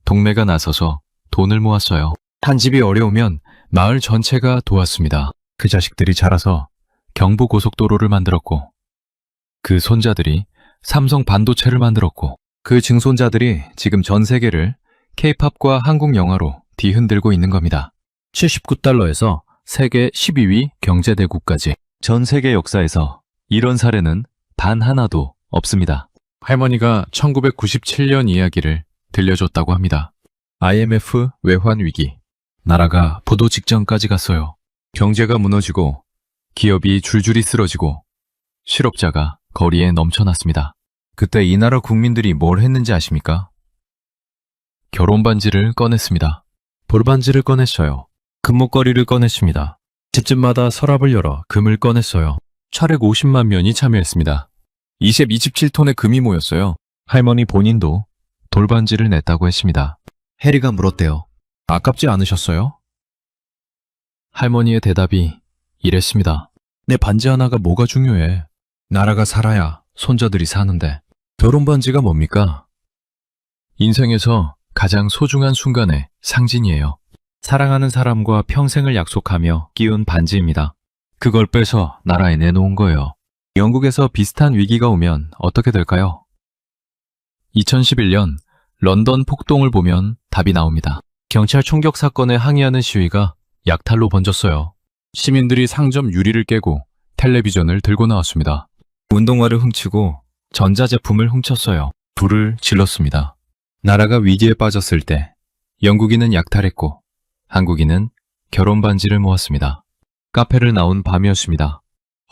동네가 나서서 돈을 모았어요. 한 집이 어려우면 마을 전체가 도왔습니다. 그 자식들이 자라서 경부고속도로를 만들었고 그 손자들이 삼성 반도체를 만들었고 그 증손자들이 지금 전 세계를 K-팝과 한국 영화로 뒤흔들고 있는 겁니다. 79달러에서 세계 12위 경제대국까지 전 세계 역사에서 이런 사례는 단 하나도 없습니다. 할머니가 1997년 이야기를 들려줬다고 합니다. IMF 외환 위기. 나라가 부도 직전까지 갔어요. 경제가 무너지고 기업이 줄줄이 쓰러지고 실업자가 거리에 넘쳐났습니다. 그때 이 나라 국민들이 뭘 했는지 아십니까? 결혼 반지를 꺼냈습니다. 볼반지를 꺼냈어요. 금목걸이를 꺼냈습니다. 집집마다 서랍을 열어 금을 꺼냈어요. 차례 50만 명이 참여했습니다. 27톤의 금이 모였어요. 할머니 본인도 돌반지를 냈다고 했습니다. 해리가 물었대요. 아깝지 않으셨어요? 할머니의 대답이 이랬습니다. 내 반지 하나가 뭐가 중요해? 나라가 살아야 손자들이 사는데. 결혼 반지가 뭡니까? 인생에서 가장 소중한 순간의 상징이에요. 사랑하는 사람과 평생을 약속하며 끼운 반지입니다. 그걸 빼서 나라에 내놓은 거예요. 영국에서 비슷한 위기가 오면 어떻게 될까요? 2011년 런던 폭동을 보면 답이 나옵니다. 경찰 총격 사건에 항의하는 시위가 약탈로 번졌어요. 시민들이 상점 유리를 깨고 텔레비전을 들고 나왔습니다. 운동화를 훔치고 전자제품을 훔쳤어요. 불을 질렀습니다. 나라가 위기에 빠졌을 때 영국인은 약탈했고 한국인은 결혼 반지를 모았습니다. 카페를 나온 밤이었습니다.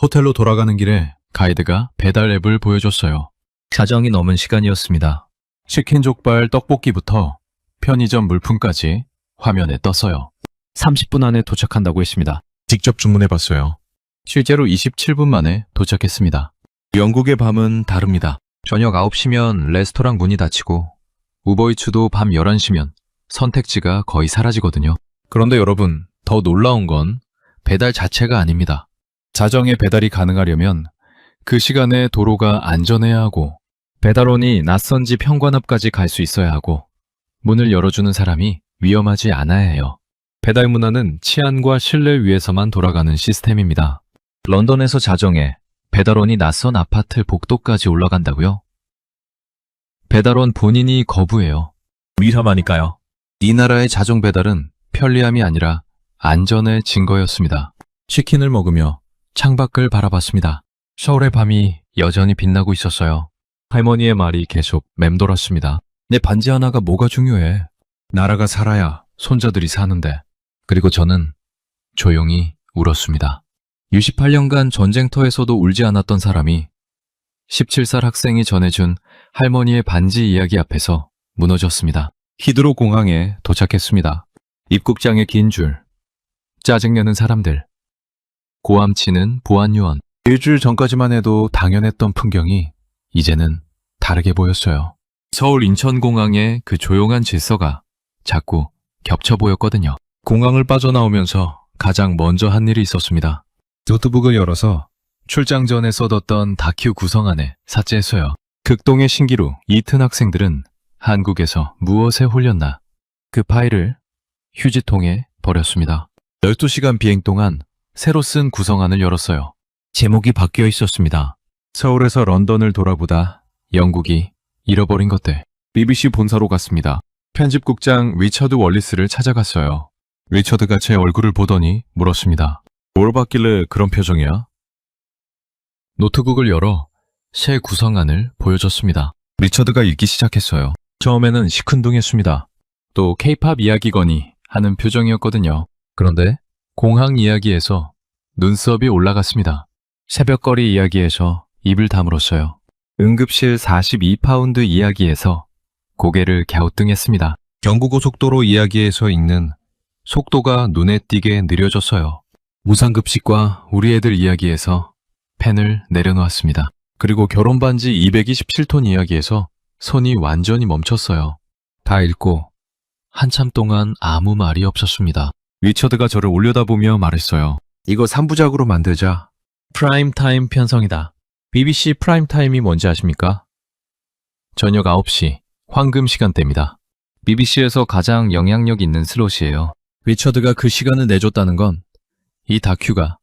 호텔로 돌아가는 길에 가이드가 배달 앱을 보여줬어요. 자정이 넘은 시간이었습니다. 치킨 족발 떡볶이부터 편의점 물품까지 화면에 떴어요. 30분 안에 도착한다고 했습니다. 직접 주문해봤어요. 실제로 27분 만에 도착했습니다. 영국의 밤은 다릅니다. 저녁 9시면 레스토랑 문이 닫히고 우버이츠도 밤 11시면 선택지가 거의 사라지거든요. 그런데 여러분, 더 놀라운 건 배달 자체가 아닙니다. 자정에 배달이 가능하려면 그 시간에 도로가 안전해야 하고 배달원이 낯선 집 현관 앞까지 갈 수 있어야 하고 문을 열어주는 사람이 위험하지 않아야 해요. 배달 문화는 치안과 신뢰 위해서만 돌아가는 시스템입니다. 런던에서 자정에 배달원이 낯선 아파트 복도까지 올라간다고요? 배달원 본인이 거부해요. 위험하니까요. 이 나라의 자정 배달은 편리함이 아니라 안전의 증거였습니다. 치킨을 먹으며 창밖을 바라봤습니다. 서울의 밤이 여전히 빛나고 있었어요. 할머니의 말이 계속 맴돌았습니다. 내 반지 하나가 뭐가 중요해? 나라가 살아야 손자들이 사는데. 그리고 저는 조용히 울었습니다. 68년간 전쟁터에서도 울지 않았던 사람이 17살 학생이 전해준 할머니의 반지 이야기 앞에서 무너졌습니다. 히드로 공항에 도착했습니다. 입국장에 긴 줄, 짜증내는 사람들, 고함치는 보안요원. 일주일 전까지만 해도 당연했던 풍경이 이제는 다르게 보였어요. 서울 인천공항의 그 조용한 질서가 자꾸 겹쳐 보였거든요. 공항을 빠져나오면서 가장 먼저 한 일이 있었습니다. 노트북을 열어서 출장 전에 써뒀던 다큐 구성안에 삭제했어요. 극동의 신기루 이튼 학생들은 한국에서 무엇에 홀렸나 그 파일을 휴지통에 버렸습니다. 12시간 비행 동안 새로 쓴 구성안을 열었어요. 제목이 바뀌어 있었습니다. 서울에서 런던을 돌아보다 영국이 잃어버린 것들. BBC 본사로 갔습니다. 편집국장 리처드 월리스를 찾아갔어요. 리처드가 제 얼굴을 보더니 물었습니다. 뭘 봤길래 그런 표정이야? 노트북을 열어 새 구성안을 보여줬습니다. 리처드가 읽기 시작했어요. 처음에는 시큰둥했습니다. 또 K-팝 이야기거니 하는 표정이었거든요. 그런데 공항 이야기에서 눈썹이 올라갔습니다. 새벽거리 이야기에서 입을 다물었어요. 응급실 42파운드 이야기에서 고개를 갸우뚱했습니다. 경부고속도로 이야기에서 읽는 속도가 눈에 띄게 느려졌어요. 무상급식과 우리 애들 이야기에서 펜을 내려놓았습니다. 그리고 결혼반지 227톤 이야기에서 손이 완전히 멈췄어요. 다 읽고 한참 동안 아무 말이 없었습니다. 리처드가 저를 올려다보며 말했어요. 이거 3부작으로 만들자. 프라임타임 편성이다. BBC 프라임타임이 뭔지 아십니까? 저녁 9시 황금 시간대입니다. BBC에서 가장 영향력 있는 슬롯이에요. 리처드가 그 시간을 내줬다는 건 이 다큐가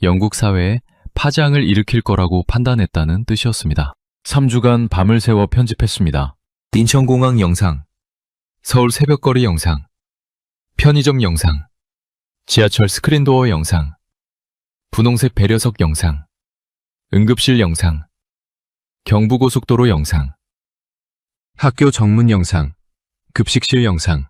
영국 사회에 파장을 일으킬 거라고 판단했다는 뜻이었습니다. 3주간 밤을 새워 편집했습니다. 인천공항 영상, 서울 새벽거리 영상, 편의점 영상, 지하철 스크린도어 영상, 분홍색 배려석 영상, 응급실 영상, 경부고속도로 영상, 학교 정문 영상, 급식실 영상,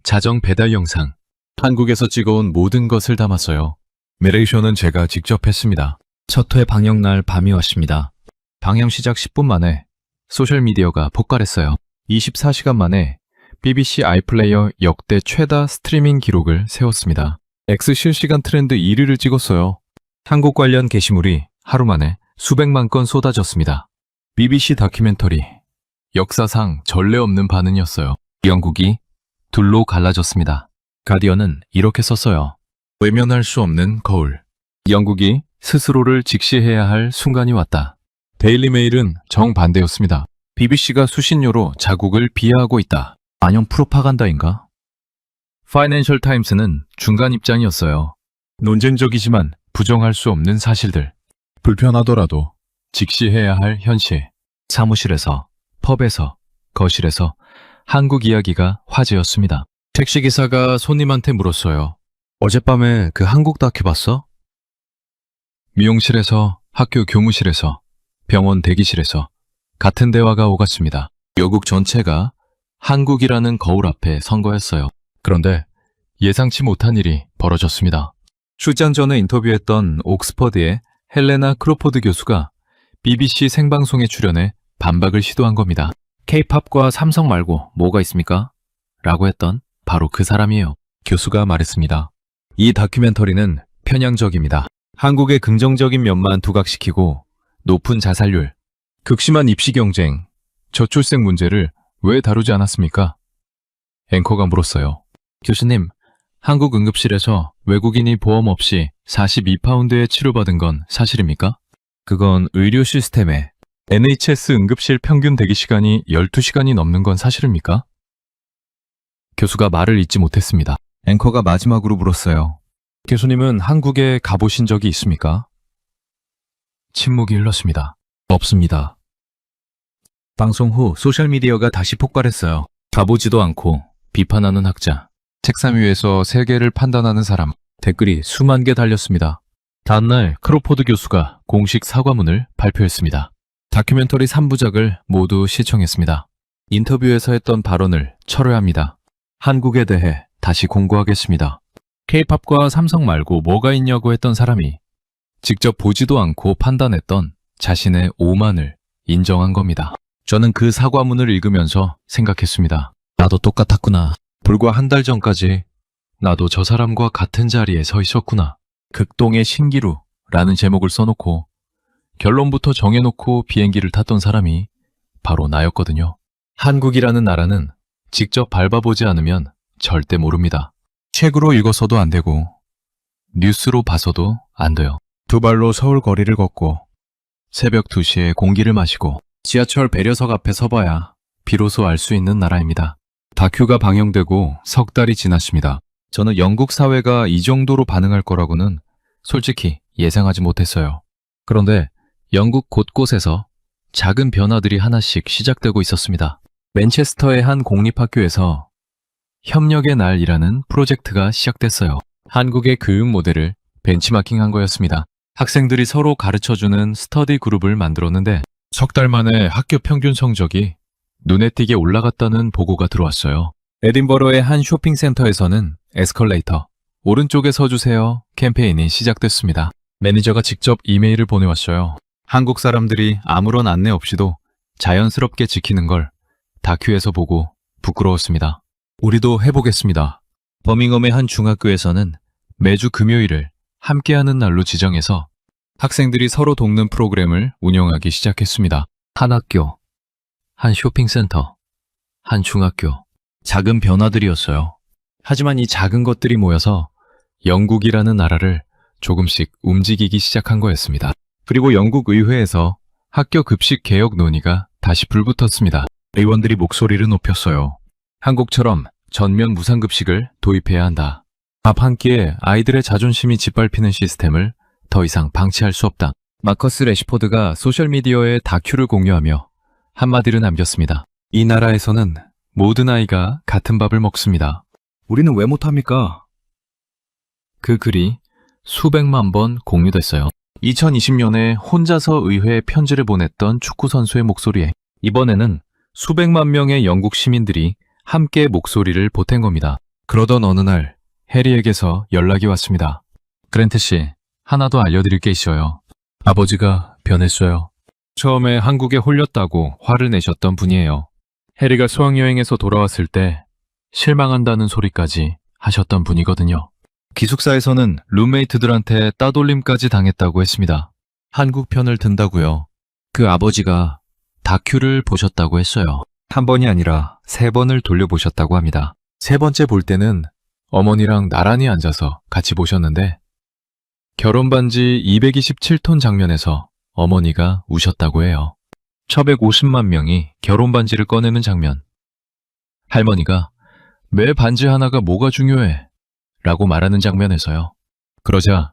자정 배달 영상, 한국에서 찍어온 모든 것을 담았어요. 메레이션은 제가 직접 했습니다. 첫 회 방영날 밤이 왔습니다. 방영 시작 10분 만에 소셜미디어가 폭발했어요. 24시간 만에 BBC 아이플레이어 역대 최다 스트리밍 기록을 세웠습니다. X 실시간 트렌드 1위를 찍었어요. 한국 관련 게시물이 하루 만에 수백만 건 쏟아졌습니다. BBC 다큐멘터리, 역사상 전례 없는 반응이었어요. 영국이 둘로 갈라졌습니다. 가디언은 이렇게 썼어요. 외면할 수 없는 거울. 영국이 스스로를 직시해야 할 순간이 왔다. 데일리 메일은 정반대였습니다. BBC가 수신료로 자국을 비하하고 있다. 안녕 프로파간다인가? 파이낸셜 타임스는 중간 입장이었어요. 논쟁적이지만 부정할 수 없는 사실들. 불편하더라도 직시해야 할 현실. 사무실에서, 펍에서, 거실에서 한국 이야기가 화제였습니다. 택시기사가 손님한테 물었어요. 어젯밤에 그 한국 다큐 봤어? 미용실에서, 학교 교무실에서, 병원 대기실에서 같은 대화가 오갔습니다. 여국 전체가 한국이라는 거울 앞에 선 거였어요. 그런데 예상치 못한 일이 벌어졌습니다. 출장 전에 인터뷰했던 옥스퍼드의 헬레나 크로포드 교수가 BBC 생방송에 출연해 반박을 시도한 겁니다. K-팝과 삼성 말고 뭐가 있습니까? 라고 했던 바로 그 사람이에요. 교수가 말했습니다. 이 다큐멘터리는 편향적입니다. 한국의 긍정적인 면만 두각시키고 높은 자살률, 극심한 입시 경쟁, 저출생 문제를 왜 다루지 않았습니까? 앵커가 물었어요. 교수님, 한국 응급실에서 외국인이 보험 없이 42파운드에 치료받은 건 사실입니까? 그건 의료 시스템에 NHS 응급실 평균 대기 시간이 12시간이 넘는 건 사실입니까? 교수가 말을 잇지 못했습니다. 앵커가 마지막으로 물었어요. 교수님은 한국에 가보신 적이 있습니까? 침묵이 흘렀습니다. 없습니다. 방송 후 소셜미디어가 다시 폭발했어요. 가보지도 않고 비판하는 학자, 책상 위에서 세계를 판단하는 사람, 댓글이 수만 개 달렸습니다. 다음날 크로포드 교수가 공식 사과문을 발표했습니다. 다큐멘터리 3부작을 모두 시청했습니다. 인터뷰에서 했던 발언을 철회합니다. 한국에 대해 다시 공고하겠습니다. K-팝과 삼성 말고 뭐가 있냐고 했던 사람이 직접 보지도 않고 판단했던 자신의 오만을 인정한 겁니다. 저는 그 사과문을 읽으면서 생각했습니다. 나도 똑같았구나. 불과 한 달 전까지 나도 저 사람과 같은 자리에 서 있었구나. 극동의 신기루라는 제목을 써놓고 결론부터 정해놓고 비행기를 탔던 사람이 바로 나였거든요. 한국이라는 나라는 직접 밟아보지 않으면 절대 모릅니다. 책으로 읽어서도 안 되고 뉴스로 봐서도 안 돼요. 두 발로 서울 거리를 걷고 새벽 2시에 공기를 마시고 지하철 배려석 앞에 서봐야 비로소 알 수 있는 나라입니다. 다큐가 방영되고 석 달이 지났습니다. 저는 영국 사회가 이 정도로 반응할 거라고는 솔직히 예상하지 못했어요. 그런데 영국 곳곳에서 작은 변화들이 하나씩 시작되고 있었습니다. 맨체스터의 한 공립학교에서 협력의 날이라는 프로젝트가 시작됐어요. 한국의 교육 모델을 벤치마킹한 거였습니다. 학생들이 서로 가르쳐주는 스터디 그룹을 만들었는데 석 달 만에 학교 평균 성적이 눈에 띄게 올라갔다는 보고가 들어왔어요. 에딘버러의 한 쇼핑센터에서는 에스컬레이터, 오른쪽에 서주세요 캠페인이 시작됐습니다. 매니저가 직접 이메일을 보내왔어요. 한국 사람들이 아무런 안내 없이도 자연스럽게 지키는 걸 다큐에서 보고 부끄러웠습니다. 우리도 해보겠습니다. 버밍엄의 한 중학교에서는 매주 금요일을 함께하는 날로 지정해서 학생들이 서로 돕는 프로그램을 운영하기 시작했습니다. 한 학교, 한 쇼핑센터, 한 중학교, 작은 변화들이었어요. 하지만 이 작은 것들이 모여서 영국이라는 나라를 조금씩 움직이기 시작한 거였습니다. 그리고 영국 의회에서 학교 급식 개혁 논의가 다시 불붙었습니다. 의원들이 목소리를 높였어요. 한국처럼 전면 무상급식을 도입해야 한다. 밥 한 끼에 아이들의 자존심이 짓밟히는 시스템을 더 이상 방치할 수 없다. 마커스 레시포드가 소셜미디어에 다큐를 공유하며 한마디를 남겼습니다. 이 나라에서는 모든 아이가 같은 밥을 먹습니다. 우리는 왜 못합니까? 그 글이 수백만 번 공유됐어요. 2020년에 혼자서 의회에 편지를 보냈던 축구선수의 목소리에 이번에는 수백만 명의 영국 시민들이 함께 목소리를 보탠 겁니다. 그러던 어느 날 해리에게서 연락이 왔습니다. 그랜트 씨, 하나 더 알려드릴 게 있어요. 아버지가 변했어요. 처음에 한국에 홀렸다고 화를 내셨던 분이에요. 해리가 수학여행에서 돌아왔을 때 실망한다는 소리까지 하셨던 분이거든요. 기숙사에서는 룸메이트들한테 따돌림까지 당했다고 했습니다. 한국 편을 든다고요. 그 아버지가 다큐를 보셨다고 했어요. 한 번이 아니라 3번을 돌려보셨다고 합니다. 3번째 볼 때는 어머니랑 나란히 앉아서 같이 보셨는데 결혼 반지 227톤 장면에서 어머니가 우셨다고 해요. 1150만 명이 결혼 반지를 꺼내는 장면. 할머니가 매 반지 하나가 뭐가 중요해? 라고 말하는 장면에서요. 그러자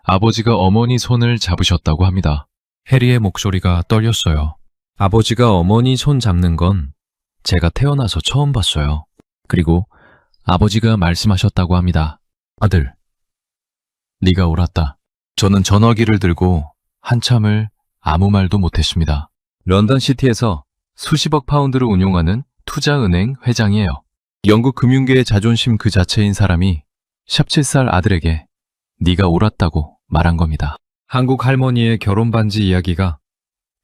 아버지가 어머니 손을 잡으셨다고 합니다. 해리의 목소리가 떨렸어요. 아버지가 어머니 손 잡는 건 제가 태어나서 처음 봤어요. 그리고 아버지가 말씀하셨다고 합니다. 아들, 네가 옳았다. 저는 전화기를 들고 한참을 아무 말도 못했습니다. 런던 시티에서 수십억 파운드를 운용하는 투자은행 회장이에요. 영국 금융계의 자존심 그 자체인 사람이 샵7살 아들에게 네가 옳았다고 말한 겁니다. 한국 할머니의 결혼 반지 이야기가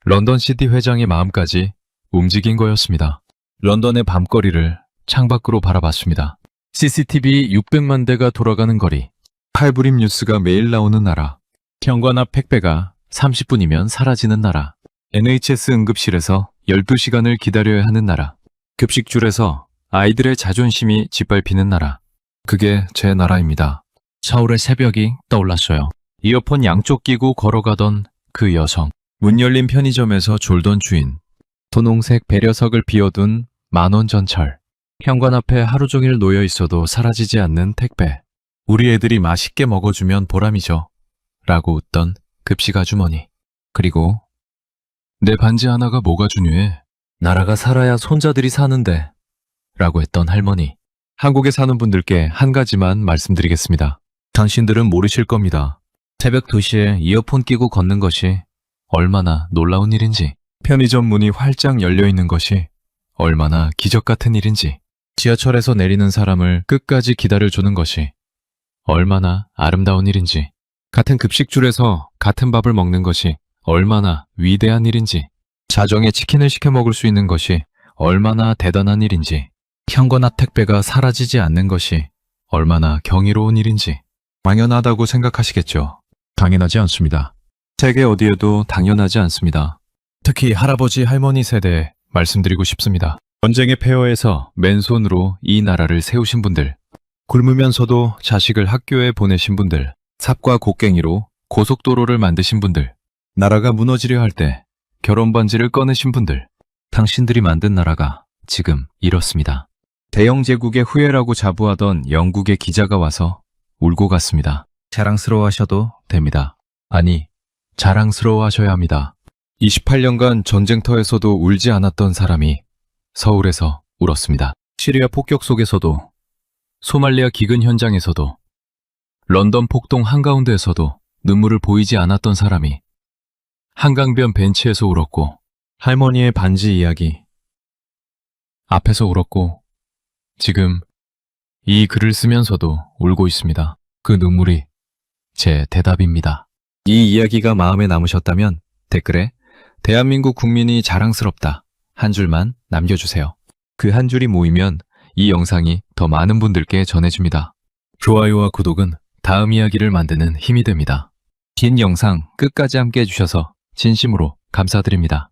런던 시티 회장의 마음까지 움직인 거였습니다. 런던의 밤거리를 창밖으로 바라봤습니다. CCTV 600만 대가 돌아가는 거리, 칼부림 뉴스가 매일 나오는 나라, 현관 앞 택배가 30분이면 사라지는 나라, NHS 응급실에서 12시간을 기다려야 하는 나라, 급식줄에서 아이들의 자존심이 짓밟히는 나라. 그게 제 나라입니다. 서울의 새벽이 떠올랐어요. 이어폰 양쪽 끼고 걸어가던 그 여성, 문 열린 편의점에서 졸던 주인, 분홍색 배려석을 비워둔 만원 전철, 현관 앞에 하루 종일 놓여 있어도 사라지지 않는 택배. 우리 애들이 맛있게 먹어주면 보람이죠. 라고 웃던 급식 아주머니. 그리고 내 반지 하나가 뭐가 중요해? 나라가 살아야 손자들이 사는데. 라고 했던 할머니. 한국에 사는 분들께 한 가지만 말씀드리겠습니다. 당신들은 모르실 겁니다. 새벽 2시에 이어폰 끼고 걷는 것이 얼마나 놀라운 일인지, 편의점 문이 활짝 열려 있는 것이 얼마나 기적 같은 일인지, 지하철에서 내리는 사람을 끝까지 기다려주는 것이 얼마나 아름다운 일인지, 같은 급식줄에서 같은 밥을 먹는 것이 얼마나 위대한 일인지, 자정에 치킨을 시켜 먹을 수 있는 것이 얼마나 대단한 일인지, 현관 앞 택배가 사라지지 않는 것이 얼마나 경이로운 일인지. 당연하다고 생각하시겠죠? 당연하지 않습니다. 세계 어디에도 당연하지 않습니다. 특히 할아버지 할머니 세대에 말씀드리고 싶습니다. 전쟁의 폐허에서 맨손으로 이 나라를 세우신 분들, 굶으면서도 자식을 학교에 보내신 분들, 삽과 곡괭이로 고속도로를 만드신 분들, 나라가 무너지려 할 때 결혼 반지를 꺼내신 분들, 당신들이 만든 나라가 지금 이렇습니다. 대영 제국의 후예라고 자부하던 영국의 기자가 와서 울고 갔습니다. 자랑스러워하셔도 됩니다. 아니, 자랑스러워하셔야 합니다. 28년간 전쟁터에서도 울지 않았던 사람이 서울에서 울었습니다. 시리아 폭격 속에서도, 소말리아 기근 현장에서도, 런던 폭동 한가운데에서도 눈물을 보이지 않았던 사람이 한강변 벤치에서 울었고, 할머니의 반지 이야기 앞에서 울었고, 지금 이 글을 쓰면서도 울고 있습니다. 그 눈물이 제 대답입니다. 이 이야기가 마음에 남으셨다면 댓글에 대한민국 국민이 자랑스럽다 한 줄만 남겨주세요. 그 한 줄이 모이면 이 영상이 더 많은 분들께 전해집니다. 좋아요와 구독은 다음 이야기를 만드는 힘이 됩니다. 긴 영상 끝까지 함께 해주셔서 진심으로 감사드립니다.